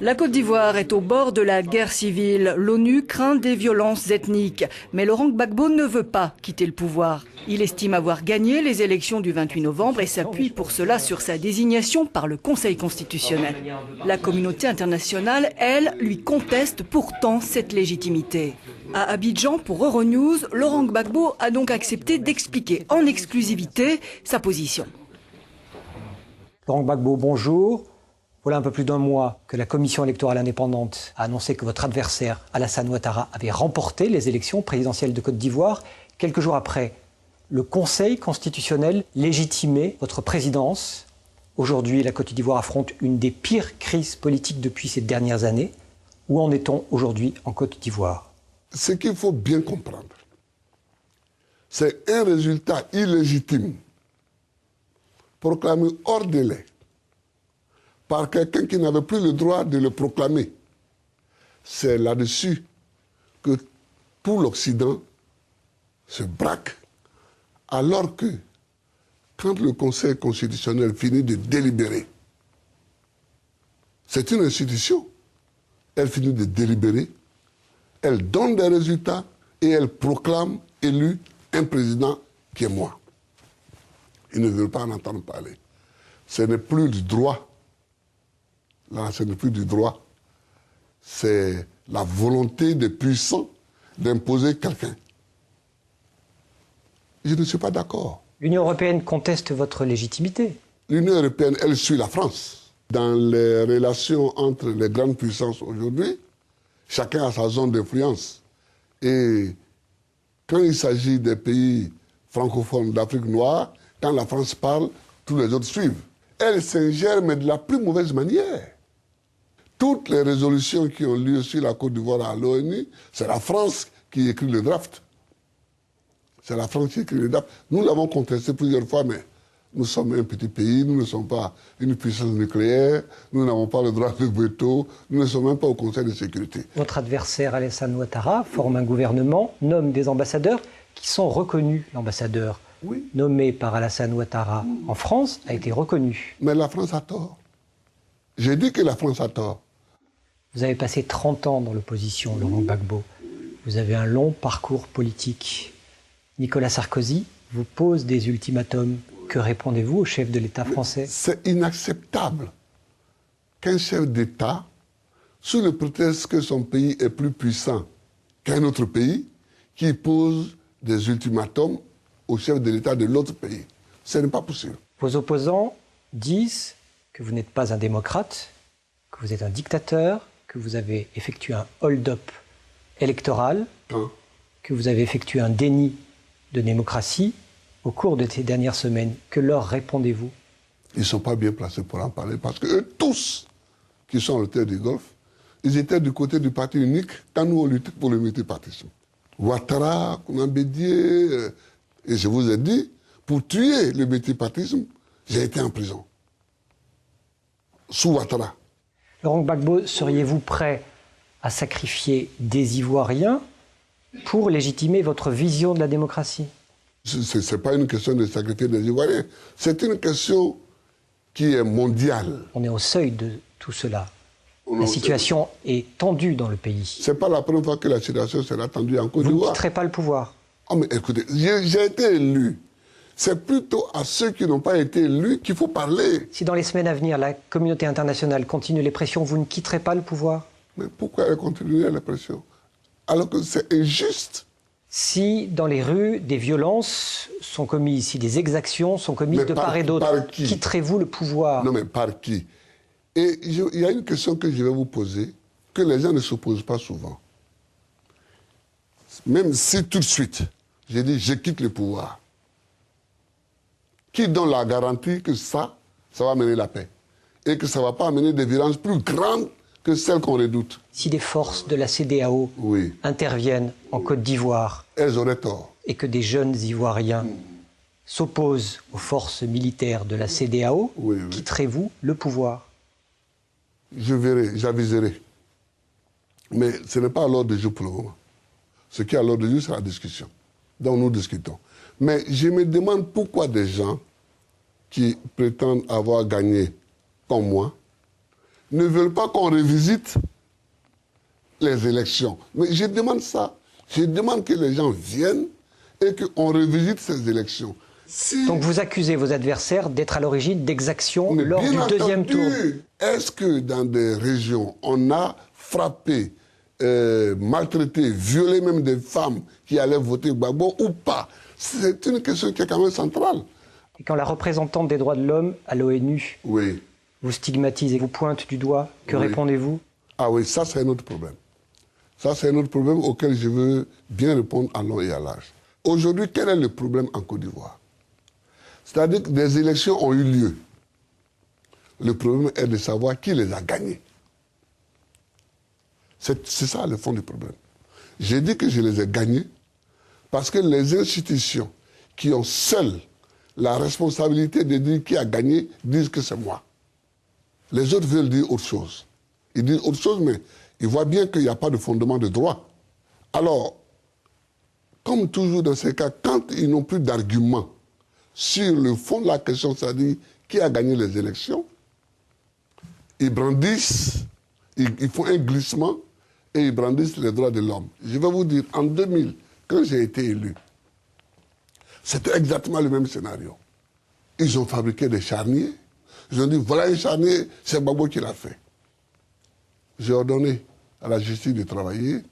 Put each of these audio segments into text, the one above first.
La Côte d'Ivoire est au bord de la guerre civile. L'ONU craint des violences ethniques. Mais Laurent Gbagbo ne veut pas quitter le pouvoir. Il estime avoir gagné les élections du 28 novembre et s'appuie pour cela sur sa désignation par le Conseil constitutionnel. La communauté internationale, elle, lui conteste pourtant cette légitimité. À Abidjan, pour Euronews, Laurent Gbagbo a donc accepté d'expliquer en exclusivité sa position. Laurent Gbagbo, bonjour. Voilà un peu plus d'un mois que la Commission électorale indépendante a annoncé que votre adversaire, Alassane Ouattara, avait remporté les élections présidentielles de Côte d'Ivoire. Quelques jours après, le Conseil constitutionnel légitimait votre présidence. Aujourd'hui, la Côte d'Ivoire affronte une des pires crises politiques depuis ces dernières années. Où en est-on aujourd'hui en Côte d'Ivoire? Ce qu'il faut bien comprendre, c'est un résultat illégitime proclamé hors délai par quelqu'un qui n'avait plus le droit de le proclamer. C'est là-dessus que tout l'Occident se braque, alors que, quand le Conseil constitutionnel finit de délibérer, c'est une institution, elle finit de délibérer, elle donne des résultats et elle proclame élu un président qui est moi. Ils ne veulent pas en entendre parler. Ce n'est plus du droit. Là, ce n'est plus du droit. C'est la volonté des puissants d'imposer quelqu'un. Je ne suis pas d'accord. L'Union européenne conteste votre légitimité. L'Union européenne, elle suit la France. Dans les relations entre les grandes puissances aujourd'hui, chacun a sa zone d'influence. Et quand il s'agit des pays francophones d'Afrique noire, quand la France parle, tous les autres suivent. Elle s'ingère, mais de la plus mauvaise manière. Toutes les résolutions qui ont lieu sur la Côte d'Ivoire à l'ONU, c'est la France qui écrit le draft. C'est la France qui écrit le draft. Nous l'avons contesté plusieurs fois, mais nous sommes un petit pays, nous ne sommes pas une puissance nucléaire, nous n'avons pas le droit de veto, nous ne sommes même pas au Conseil de sécurité. Votre adversaire, Alassane Ouattara, forme un gouvernement, nomme des ambassadeurs qui sont reconnus. L'ambassadeur nommé par Alassane Ouattara en France a été reconnu. Mais la France a tort. J'ai dit que la France a tort. Vous avez passé 30 ans dans l'opposition, Laurent Gbagbo. Vous avez un long parcours politique. Nicolas Sarkozy vous pose des ultimatums. Que répondez-vous au chef de l'État français? C'est inacceptable qu'un chef d'État, sous le prétexte que son pays est plus puissant qu'un autre pays, qui pose des ultimatums au chef de l'État de l'autre pays. Ce n'est pas possible. Vos opposants disent que vous n'êtes pas un démocrate, que vous êtes un dictateur, que vous avez effectué un hold-up électoral, que vous avez effectué un déni de démocratie au cours de ces dernières semaines. Que leur répondez-vous? Ils ne sont pas bien placés pour en parler parce que eux tous, qui sont à la terre du Golfe, ils étaient du côté du parti unique quand nous on luttait pour le multipartisme. Ouattara, Konan Bédié, et je vous ai dit, pour tuer le multipartisme, j'ai été en prison. Sous Ouattara. Laurent Gbagbo, seriez-vous prêt à sacrifier des Ivoiriens pour légitimer votre vision de la démocratie? Ce n'est pas une question de sacrifier des Ivoiriens. C'est une question qui est mondiale. On est au seuil de tout cela. La situation est tendue dans le pays. Ce n'est pas la première fois que la situation sera tendue en Côte d'Ivoire. Vous ne quitterez pas le pouvoir? Oh mais écoutez, j'ai été élu. C'est plutôt à ceux qui n'ont pas été élus qu'il faut parler. Si dans les semaines à venir, la communauté internationale continue les pressions, vous ne quitterez pas le pouvoir? Mais pourquoi elle continuerait les pressions? Alors que c'est injuste. Si dans les rues, des violences sont commises, si des exactions sont commises de part et d'autre, quitterez-vous le pouvoir? Non mais par qui? Et il y a une question que je vais vous poser, que les gens ne se posent pas souvent. Même si tout de suite, j'ai dit je quitte le pouvoir, qui donne la garantie que ça va amener la paix? Et que ça ne va pas amener des violences plus grandes que celles qu'on redoute? Si des forces de la CEDEAO interviennent en Côte d'Ivoire, elles auraient tort. Et que des jeunes Ivoiriens s'opposent aux forces militaires de la CEDEAO, quitterez-vous le pouvoir? Je verrai, j'aviserai. Mais ce n'est pas à l'ordre du jour pour le moment. Ce qui est à l'ordre du jour, c'est la discussion. Donc nous discutons. Mais je me demande pourquoi des gens qui prétendent avoir gagné comme moi ne veulent pas qu'on revisite les élections. Mais je demande ça. Je demande que les gens viennent et qu'on revisite ces élections. Donc vous accusez vos adversaires d'être à l'origine d'exactions lors du deuxième tour. Est-ce que dans des régions, on a frappé, maltraité, violé même des femmes qui allaient voter Gbagbo ou pas? C'est une question qui est quand même centrale. Et quand la représentante des droits de l'homme à l'ONU Oui. vous stigmatise et vous pointe du doigt, que répondez-vous? Ah oui, ça c'est un autre problème. Ça c'est un autre problème auquel je veux bien répondre à long et à large. Aujourd'hui, quel est le problème en Côte d'Ivoire? C'est-à-dire que des élections ont eu lieu. Le problème est de savoir qui les a gagnées. C'est ça le fond du problème. J'ai dit que je les ai gagnées parce que les institutions qui ont seules la responsabilité de dire qui a gagné disent que c'est moi. Les autres veulent dire autre chose. Ils disent autre chose, mais ils voient bien qu'il n'y a pas de fondement de droit. Alors, comme toujours dans ces cas, quand ils n'ont plus d'arguments sur le fond de la question, c'est-à-dire qui a gagné les élections, ils brandissent, ils font un glissement et ils brandissent les droits de l'homme. Je vais vous dire, en 2000, quand j'ai été élu, c'était exactement le même scénario. Ils ont fabriqué des charniers. Ils ont dit, voilà un charnier, c'est Gbagbo qui l'a fait. J'ai ordonné à la justice de travailler.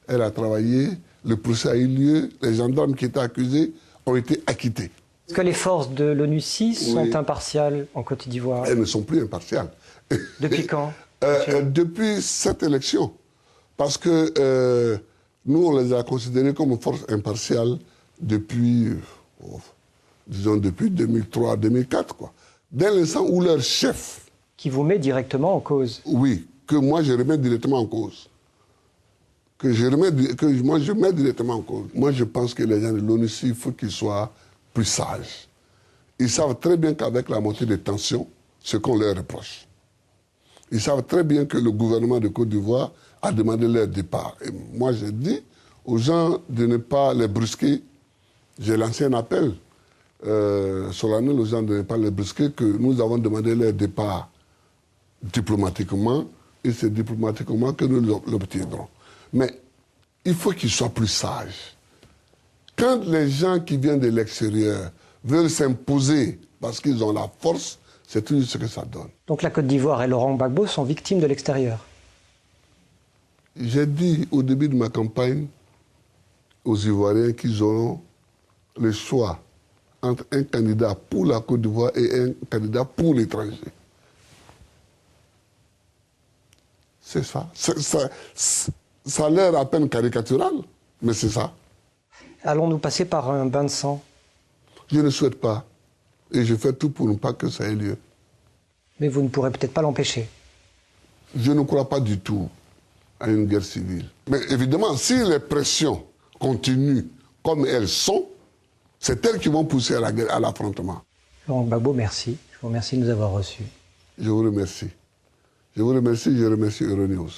Elle a travaillé, le procès a eu lieu, les gendarmes qui étaient accusés ont été acquittés. Est-ce que les forces de l'ONU-6 sont impartiales en Côte d'Ivoire? Elles ne sont plus impartiales. Depuis quand? Depuis cette élection. Parce que nous, on les a considérées comme forces impartiales depuis, disons, depuis 2003-2004, quoi. Dès l'instant où leur chef... Qui vous met directement en cause? Oui, que moi je remets directement en cause. Que moi je mets directement en cause. Moi je pense que les gens de l'ONU, il faut qu'ils soient plus sages. Ils savent très bien qu'avec la montée des tensions, ce qu'on leur reproche. Ils savent très bien que le gouvernement de Côte d'Ivoire a demandé leur départ. Et moi j'ai dit aux gens de ne pas les brusquer. J'ai lancé un appel solennel aux gens de ne pas les brusquer, que nous avons demandé leur départ diplomatiquement, et c'est diplomatiquement que nous l'obtiendrons. Mais il faut qu'ils soient plus sages. Quand les gens qui viennent de l'extérieur veulent s'imposer parce qu'ils ont la force, c'est tout ce que ça donne. Donc la Côte d'Ivoire et Laurent Gbagbo sont victimes de l'extérieur? J'ai dit au début de ma campagne aux Ivoiriens qu'ils auront le choix entre un candidat pour la Côte d'Ivoire et un candidat pour l'étranger. C'est ça. Ça a l'air à peine caricatural, mais c'est ça. Allons-nous passer par un bain de sang? Je ne souhaite pas. Et je fais tout pour ne pas que ça ait lieu. Mais vous ne pourrez peut-être pas l'empêcher. Je ne crois pas du tout à une guerre civile. Mais évidemment, si les pressions continuent comme elles sont, c'est elles qui vont pousser à la guerre, à l'affrontement. Laurent Gbagbo, merci. Je vous remercie de nous avoir reçus. Je vous remercie. Je vous remercie, je remercie Euronews.